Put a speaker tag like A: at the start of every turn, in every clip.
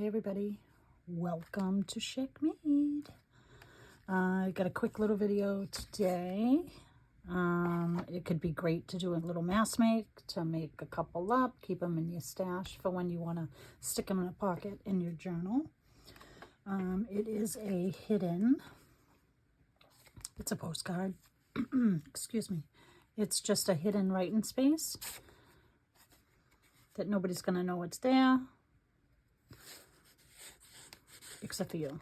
A: Hi everybody, welcome to SheckMade. I got a quick little video today. It could be great to do a little mass make, to make a couple up, keep them in your stash for when you want to stick them in a pocket in your journal. It is a hidden, it's a postcard, excuse me. It's just a hidden writing space that nobody's going to know it's there. Except for you.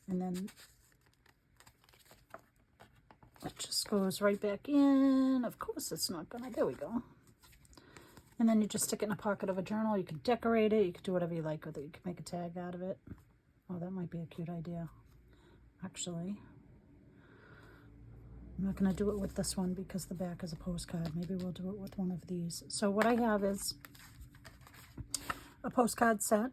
A: And then it just goes right back in. Of course it's not gonna, there we go. And then you just stick it in a pocket of a journal. You can decorate it, you can do whatever you like with it. You can make a tag out of it. Oh, that might be a cute idea. Actually, I'm not gonna do it with this one because the back is a postcard. Maybe we'll do it with one of these. So what I have is a postcard set.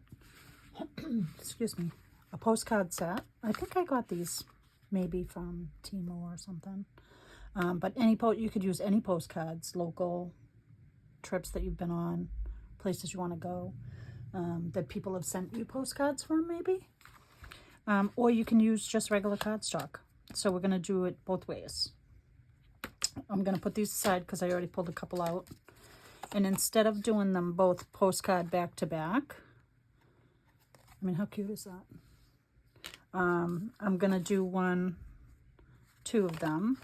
A: Excuse me, a postcard set. I think I got these maybe from Timo or something. But you could use any postcards, local trips that you've been on, places you want to go, that people have sent you postcards from maybe. Or you can use just regular cardstock. So we're going to do it both ways. I'm going to put these aside because I already pulled a couple out. And instead of doing them both postcard back to back, I mean, how cute is that? I'm going to do two of them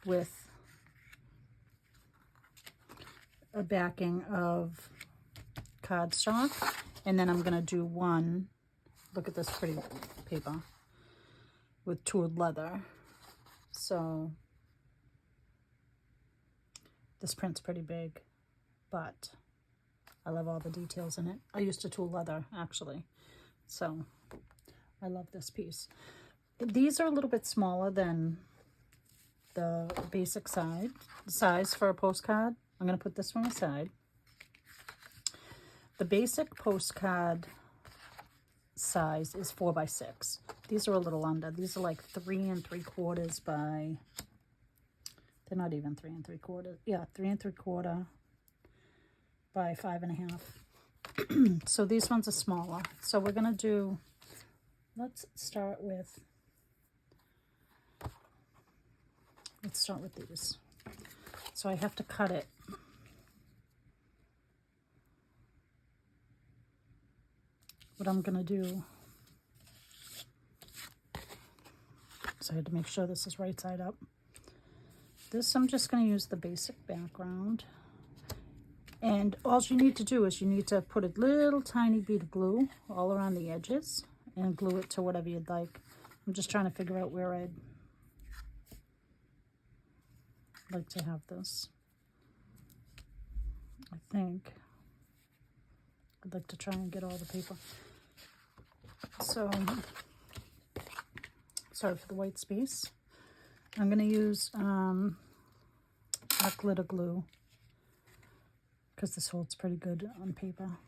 A: with a backing of cardstock. And then I'm going to do one, look at this pretty paper, with tooled leather. So this print's pretty big, but I love all the details in it. I used to tool leather, actually. So I love this piece. These are a little bit smaller than the basic size for a postcard. I'm going to put this one aside. The basic postcard size is 4 by 6. These are a little under. These are like 3 3/4 by, they're not even 3 3/4. Yeah, 3 3/4 by 5 1/2. So these ones are smaller. So we're going to do, let's start with these. So I have to cut it. What I'm going to do, so I had to make sure this is right side up. This, I'm just going to use the basic background. And all you need to do is you need to put a little tiny bead of glue all around the edges and glue it to whatever you'd like. I'm just trying to figure out where I'd like to have this. I think I'd like to try and get all the paper. So, sorry for the white space. I'm going to use our glitter glue, because this holds pretty good on paper.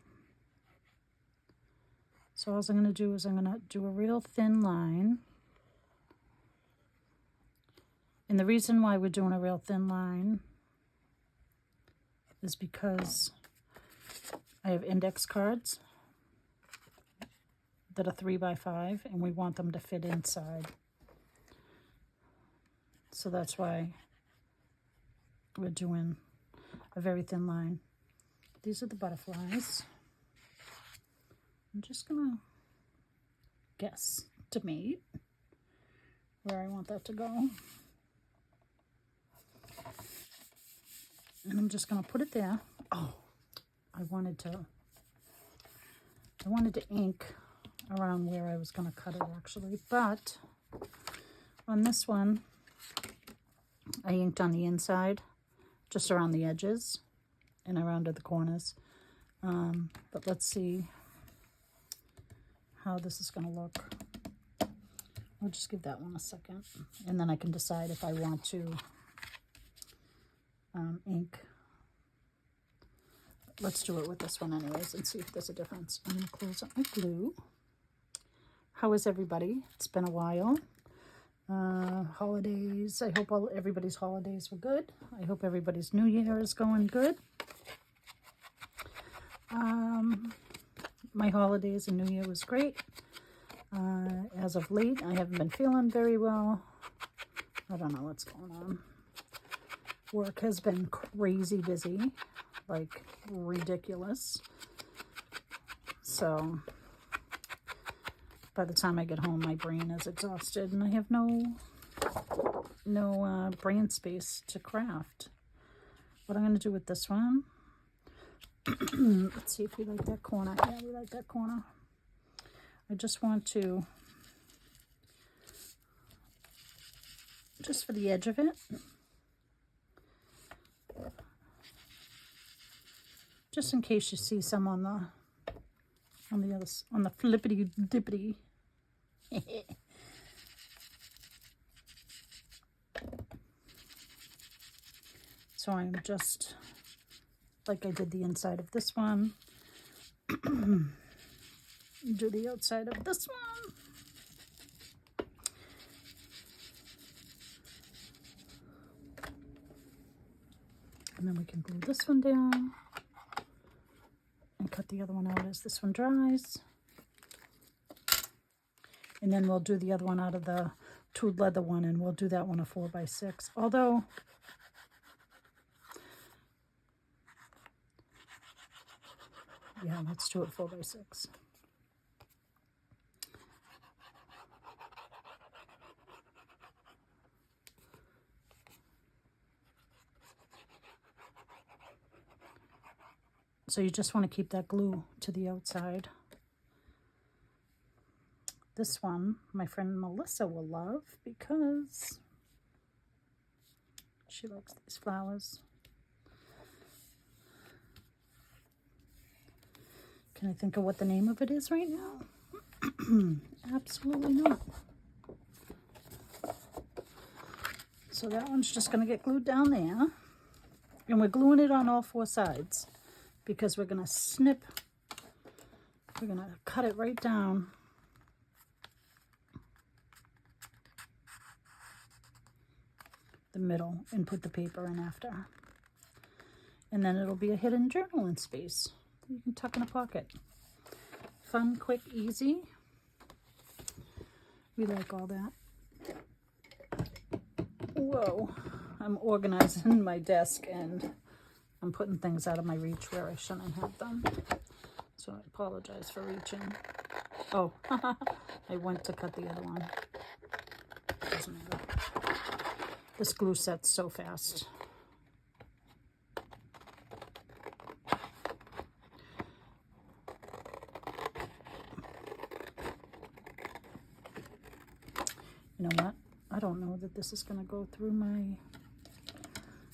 A: So all I'm going to do is I'm going to do a real thin line. And the reason why we're doing a real thin line is because I have index cards that are 3 by 5, and we want them to fit inside. So that's why we're doing a very thin line. These are the butterflies. I'm just gonna guesstimate where I want that to go. And I'm just gonna put it there. Oh, I wanted to ink around where I was gonna cut it actually, but on this one, I inked on the inside, just around the edges and around at the corners. But let's see how this is going to look. I'll just give that one a second, and then I can decide if I want to ink. Let's do it with this one anyways and see if there's a difference. I'm going to close up my glue. How is everybody? It's been a while. Holidays. I hope everybody's holidays were good. I hope everybody's new year is going good. my holidays and New Year was great. As of late, I haven't been feeling very well. I don't know what's going on. Work has been crazy busy, like ridiculous. So by the time I get home, my brain is exhausted and I have no brain space to craft. What I'm going to do with this one, let's see if we like that corner. Yeah, we like that corner. I just want to, just for the edge of it, just in case you see some on the other, on the flippity dippity. So I'm just, like I did the inside of this one, do the outside of this one. And then we can glue this one down and cut the other one out as this one dries. And then we'll do the other one out of the tooled leather one, and we'll do that one a 4x6. Although, yeah, let's do it 4x6. So you just want to keep that glue to the outside. This one, my friend Melissa will love because she likes these flowers. Can I think of what the name of it is right now? Absolutely not. So that one's just going to get glued down there. And we're gluing it on all 4 sides because we're going to snip, we're going to cut it right down. The middle and put the paper in after. And then it'll be a hidden journaling space. You can tuck in a pocket. Fun, quick, easy. We like all that. Whoa, I'm organizing my desk and I'm putting things out of my reach where I shouldn't have them. So I apologize for reaching. Oh, I went to cut the other one. Doesn't matter. This glue sets so fast. You know what? I don't know that this is going to go through my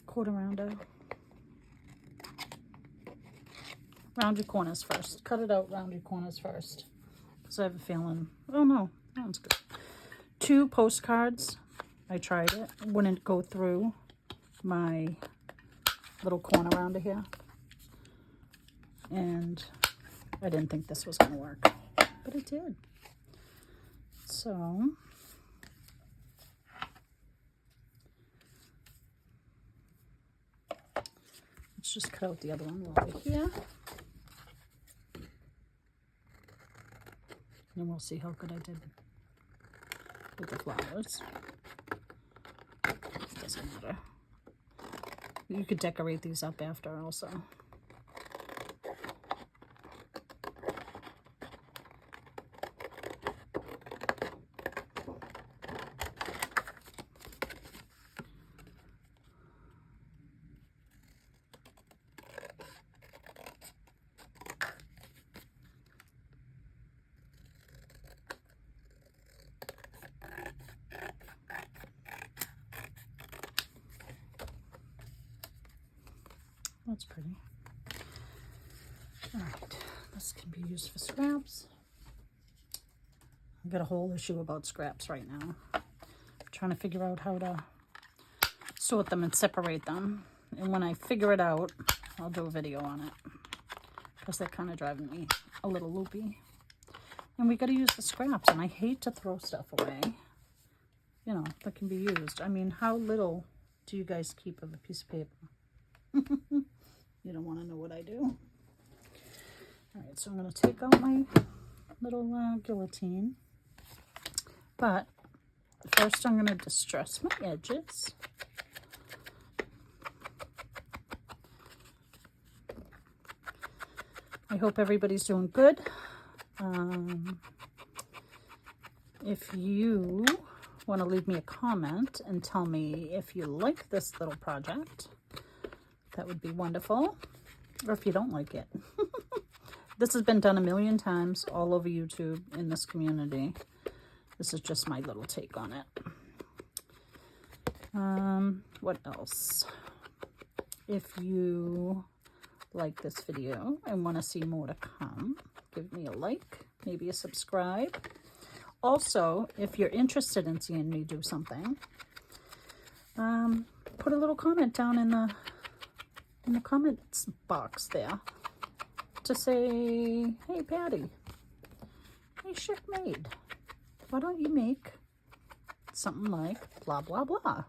A: quarter rounder. Round your corners first. Cut it out, round your corners first. Because I have a feeling, oh no, that one's good. 2 postcards. I tried it. Wouldn't go through my little corner rounder here. And I didn't think this was going to work. But it did. So let's just cut out the other one while we're here. And we'll see how good I did with the flowers. Doesn't matter. You could decorate these up after also. That's pretty. All right, this can be used for scraps. I've got a whole issue about scraps right now. I'm trying to figure out how to sort them and separate them. And when I figure it out, I'll do a video on it. Because they're kind of driving me a little loopy. And we got to use the scraps. And I hate to throw stuff away, you know, that can be used. I mean, how little do you guys keep of a piece of paper? You don't want to know what I do. All right, so I'm going to take out my little guillotine, but first I'm going to distress my edges. I hope everybody's doing good. If you want to leave me a comment and tell me if you like this little project, that would be wonderful. Or if you don't like it. This has been done a million times all over YouTube in this community. This is just my little take on it. What else? If you like this video and want to see more to come, give me a like, maybe a subscribe. Also, if you're interested in seeing me do something, put a little comment down in the comments box there to say, hey Patty, hey SheckMade, why don't you make something like blah blah blah,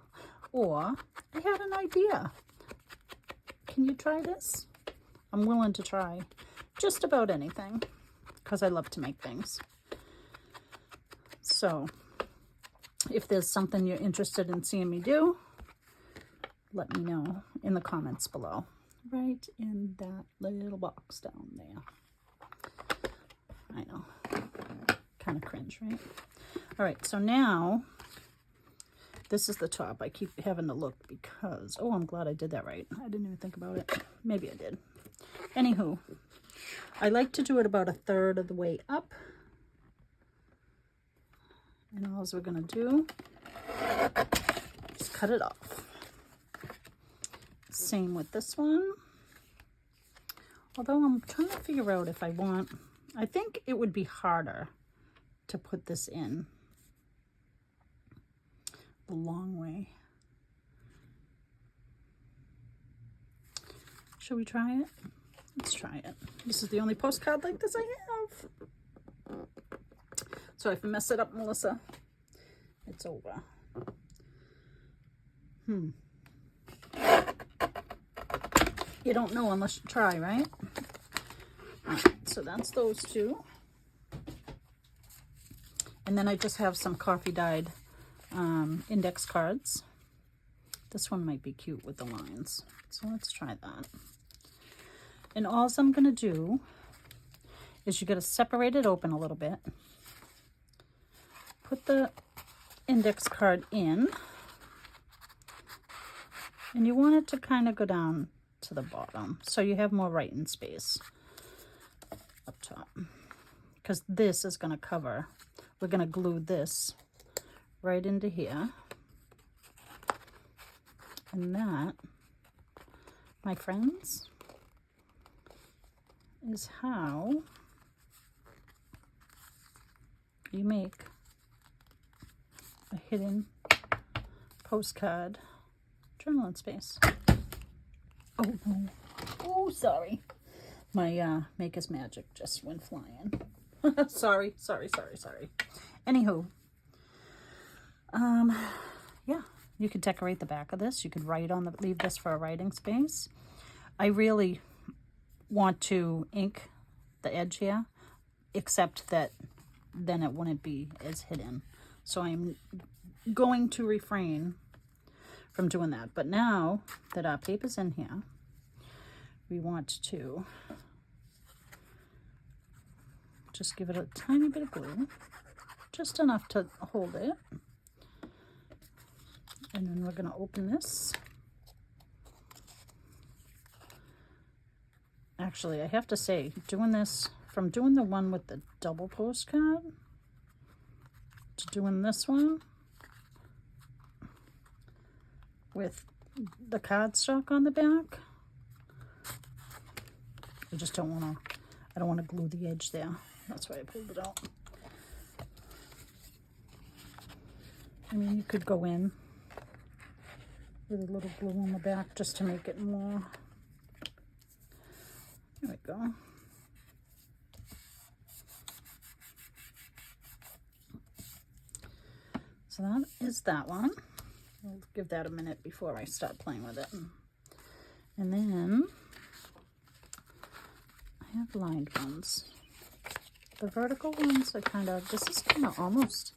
A: or I had an idea, can you try this? I'm willing to try just about anything because I love to make things. So if there's something you're interested in seeing me do, let me know in the comments below, right in that little box down there. I know, kind of cringe, right? All right, so now this is the top. I keep having to look because, oh, I'm glad I did that right. I didn't even think about it. Maybe I did. Anywho, I like to do it about 1/3 of the way up. And all we're going to do is cut it off. Same with this one. Although I'm trying to figure out if I want, I think it would be harder to put this in the long way. Shall we try it? Let's try it. This is the only postcard like this I have. So if I mess it up, Melissa, it's over. You don't know unless you try, right? All right, so that's those two. And then I just have some coffee dyed index cards. This one might be cute with the lines. So let's try that. And all I'm going to do is you got to separate it open a little bit. Put the index card in, and you want it to kind of go down to the bottom so you have more writing space up top, because this is going to cover, we're going to glue this right into here, and that, my friends, is how you make a hidden postcard journaling space. Oh no. Oh, sorry. My Maker's Magic just went flying. sorry. Anywho, yeah, you could decorate the back of this. You could write on the, leave this for a writing space. I really want to ink the edge here, except that then it wouldn't be as hidden. So I'm going to refrain from doing that. But now that our paper's in here, we want to just give it a tiny bit of glue, just enough to hold it. And then we're going to open this. Actually, I have to say, doing this, from doing the one with the double postcard to doing this one with the cardstock on the back, I just don't want to, I don't want to glue the edge there. That's why I pulled it out. I mean, you could go in with a little glue on the back just to make it more. There we go. So that is that one. I'll give that a minute before I start playing with it. And then I have lined ones. The vertical ones are kind of, this is kind of almost,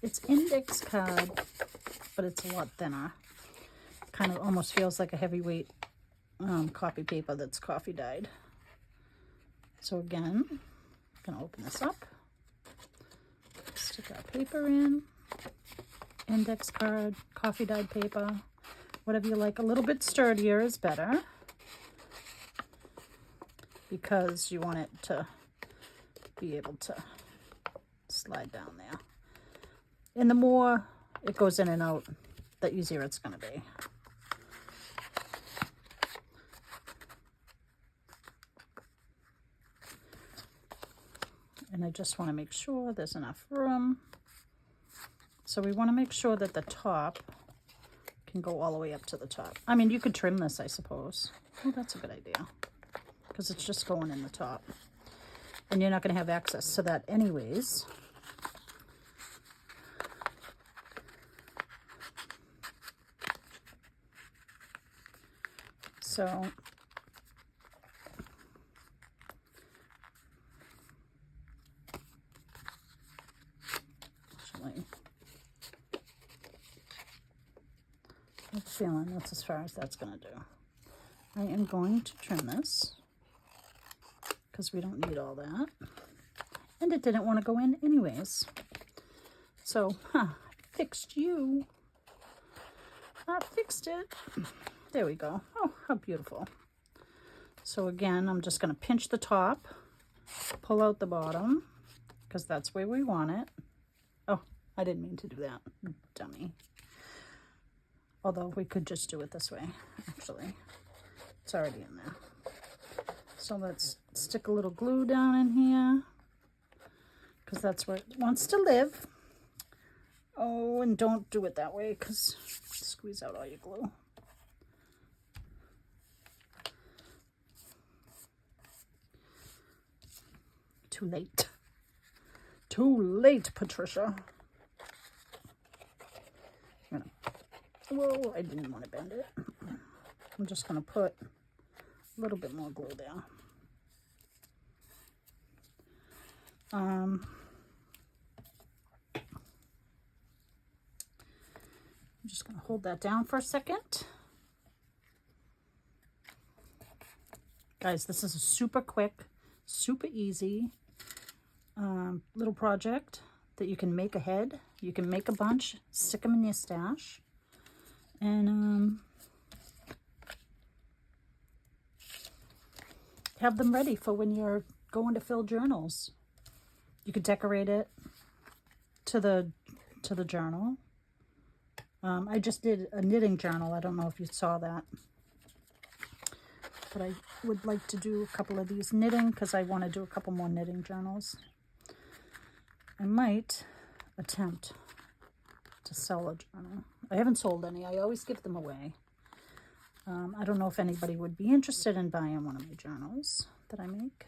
A: it's index card, but it's a lot thinner. Kind of almost feels like a heavyweight copy paper that's coffee dyed. So again, I'm going to open this up, stick our paper in, index card, coffee dyed paper, whatever you like. A little bit sturdier is better because you want it to be able to slide down there. And the more it goes in and out, the easier it's going to be. And I just want to make sure there's enough room. So we want to make sure that the top can go all the way up to the top. I mean, you could trim this, I suppose. Oh, that's a good idea, because it's just going in the top. And you're not going to have access to that anyways. So actually, I have a feeling that's as far as that's going to do. I am going to trim this, because we don't need all that. And it didn't want to go in anyways. So, I fixed you. I fixed it. There we go. Oh, how beautiful. So again, I'm just going to pinch the top, pull out the bottom, because that's where we want it. Oh, I didn't mean to do that. Dummy. Although we could just do it this way, actually. It's already in there. So let's stick a little glue down in here, because that's where it wants to live. Oh, and don't do it that way, because squeeze out all your glue. Too late. Too late, Patricia. Whoa, I didn't want to bend it. I'm just going to put a little bit more glue there. I'm just going to hold that down for a second. Guys, this is a super quick, super easy little project that you can make ahead. You can make a bunch, stick them in your stash, and have them ready for when you're going to fill journals. You could decorate it to the journal. I just did a knitting journal. I don't know if you saw that, but I would like to do a couple of these knitting, because I want to do a couple more knitting journals. I might attempt to sell a journal. I haven't sold any. I always give them away. I don't know if anybody would be interested in buying one of my journals that I make,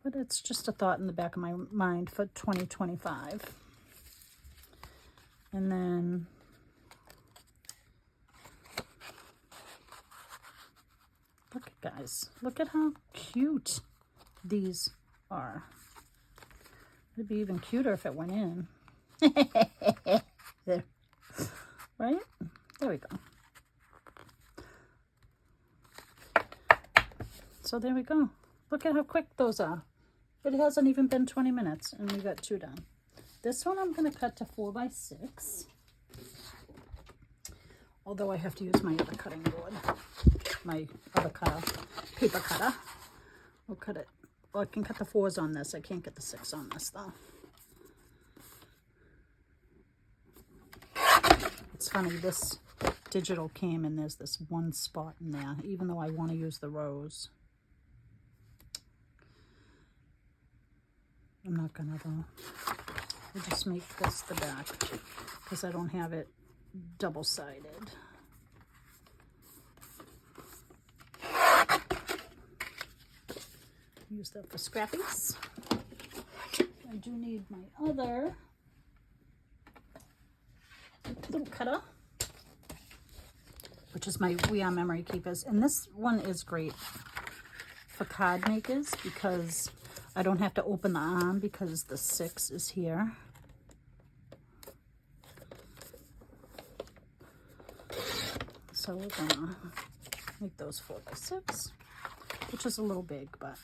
A: but it's just a thought in the back of my mind for 2025. And then look, guys, look at how cute these are. It'd be even cuter if it went in. There. Right? There we go. So there we go. Look at how quick those are. It hasn't even been 20 minutes and we got 2 done. This one I'm going to cut to 4x6. Although I have to use my other cutting board. My other cutter, paper cutter. I'll cut it. Well, I can cut the 4s on this. I can't get the 6 on this though. It's funny, this digital came and there's this one spot in there, even though I want to use the rows. I'm not gonna though. I'll just make this the back because I don't have it double-sided. Use that for scrappies. I do need my other little cutter, which is my We Are Memory Keepers, and this one is great for card makers because I don't have to open the arm because the 6 is here. So we're gonna make those 4x6, which is a little big, but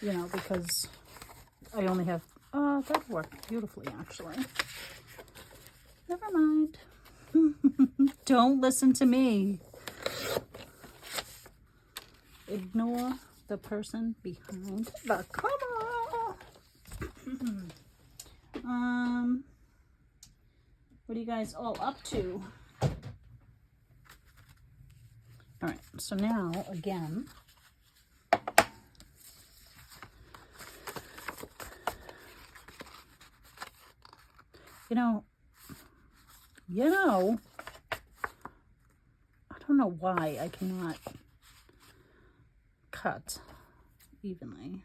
A: you know, because I only have, oh, that worked beautifully actually. Never mind. Don't listen to me. Ignore the person behind the camera. What are you guys all up to? All right, so now again, you know, I don't know why I cannot cut evenly.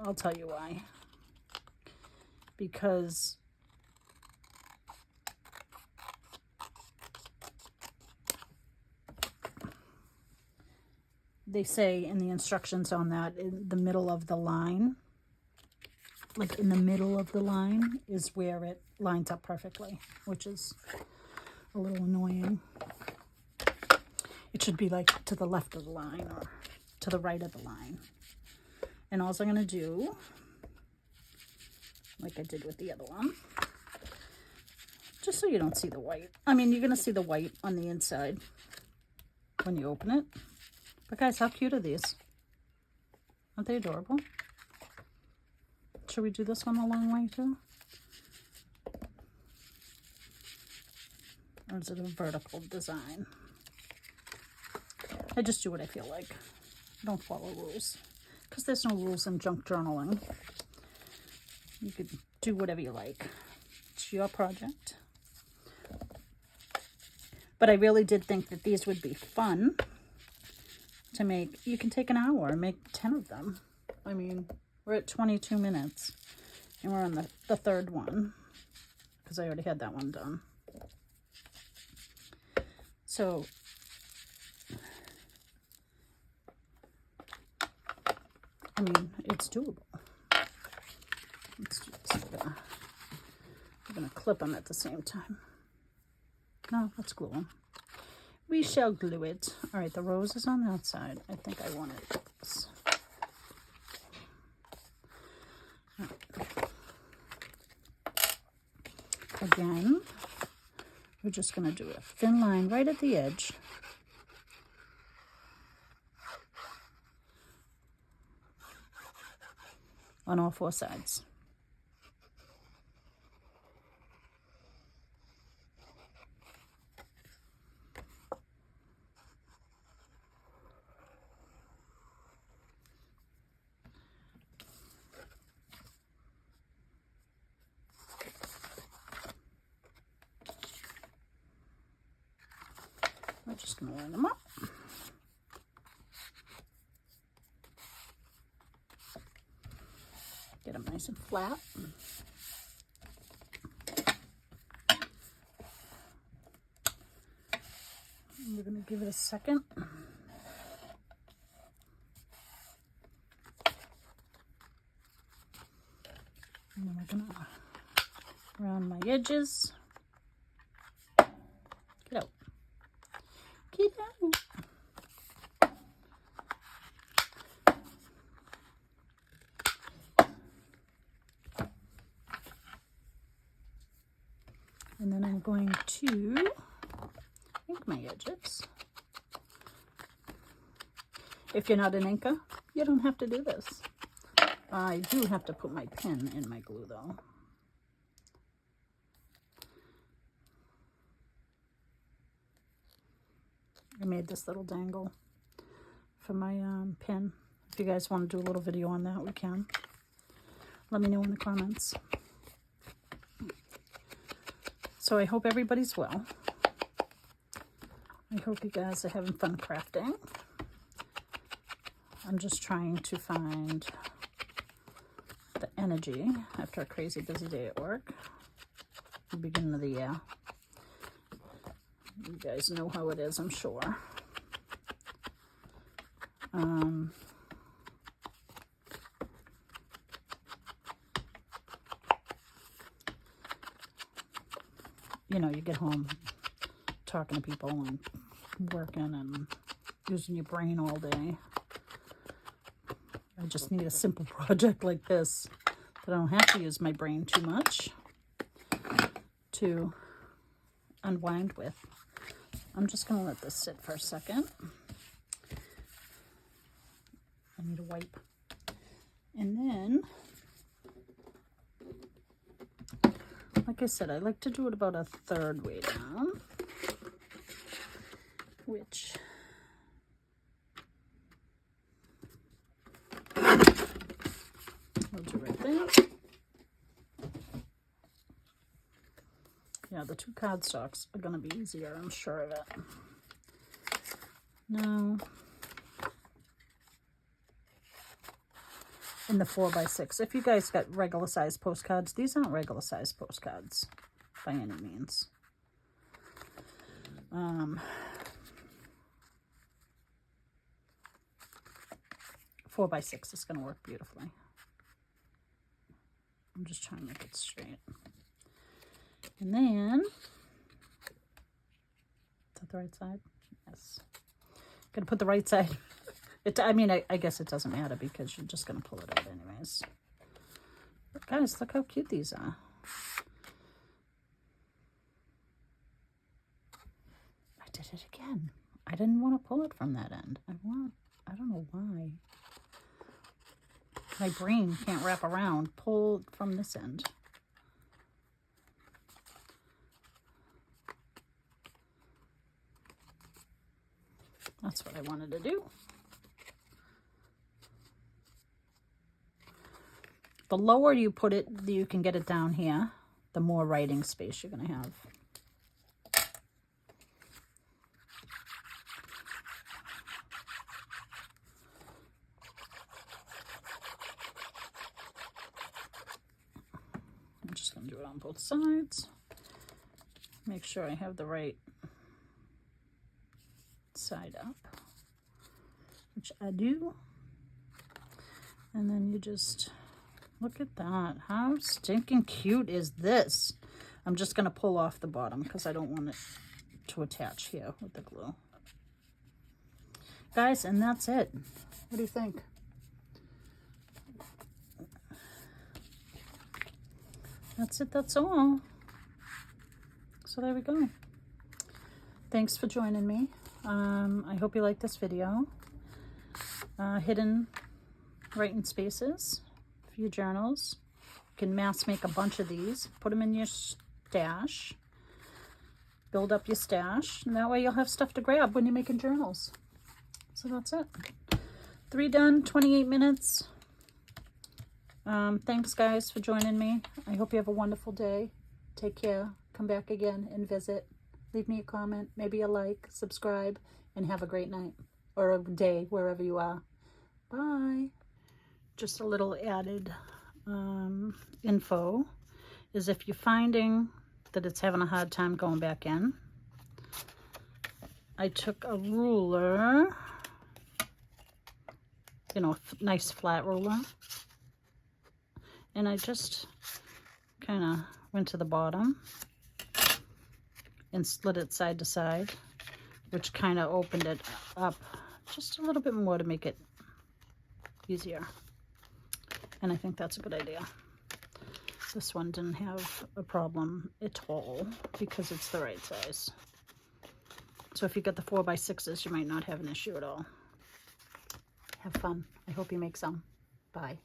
A: I'll tell you why. Because they say in the instructions on that, in the middle of the line, like in the middle of the line is where it lines up perfectly, which is a little annoying. It should be like to the left of the line or to the right of the line. And all I'm going to do, like I did with the other one, just so you don't see the white. I mean, you're going to see the white on the inside when you open it. But guys, how cute are these? Aren't they adorable? Should we do this one a long way too? Or is it a vertical design? I just do what I feel like. I don't follow rules. Because there's no rules in junk journaling. You could do whatever you like. It's your project. But I really did think that these would be fun to make. You can take an hour and make 10 of them. I mean, we're at 22 minutes. And we're on the third one. Because I already had that one done. So I mean, it's doable. Let's do this. We're going to clip them at the same time. No, let's glue them. We shall glue it. All right, the rose is on that side. I think I wanted this. Right. Again, we're just going to do a thin line right at the edge. On all 4 sides. We're just going to line them up. Get them nice and flat. And we're going to give it a second. And then we're going to round my edges. Get out. Get out. And then I'm going to ink my edges. If you're not an inker, you don't have to do this. I do have to put my pin in my glue though. I made this little dangle for my pin. If you guys want to do a little video on that, we can. Let me know in the comments. So I hope everybody's well. I hope you guys are having fun crafting. I'm just trying to find the energy after a crazy busy day at work. The beginning of the year. You guys know how it is, I'm sure. You know, you get home talking to people and working and using your brain all day. I just need a simple project like this that I don't have to use my brain too much to unwind with. I'm just going to let this sit for a second. I need a wipe. And then, like I said, I like to do it about a third way down, which we'll do right there. Yeah, the 2 cardstocks are going to be easier, I'm sure of it. Now, in the 4x6, if you guys got regular size postcards, these aren't regular size postcards by any means. 4x6 is going to work beautifully. I'm just trying to make it straight. And then, is that the right side? Yes. Gonna put the right side. I mean, I guess it doesn't matter because you're just gonna pull it out anyways. But guys, look how cute these are. I did it again. I didn't want to pull it from that end. I don't know why. My brain can't wrap around. Pull from this end. That's what I wanted to do. The lower you put it, you can get it down here, the more writing space you're going to have. I'm just going to do it on both sides. Make sure I have the right side up, which I do. And then you just look at that. How stinking cute is this? I'm just going to pull off the bottom because I don't want it to attach here with the glue. Guys, and that's it. What do you think? That's it. That's all. So there we go. Thanks for joining me. I hope you like this video. Hidden writing spaces for your journals. You can mass make a bunch of these. Put them in your stash. Build up your stash. And that way you'll have stuff to grab when you're making journals. So that's it. 3 done, 28 minutes. Thanks guys for joining me. I hope you have a wonderful day. Take care. Come back again and visit. Leave me a comment, maybe a like, subscribe, and have a great night or a day wherever you are. Bye. Just a little added info is if you're finding that it's having a hard time going back in, I took a ruler, you know, a nice flat ruler, and I just kind of went to the bottom and slid it side to side, which kind of opened it up just a little bit more to make it easier. And I think that's a good idea. This one didn't have a problem at all because it's the right size. So if you get the 4x6s, you might not have an issue at all. Have fun. I hope you make some. Bye.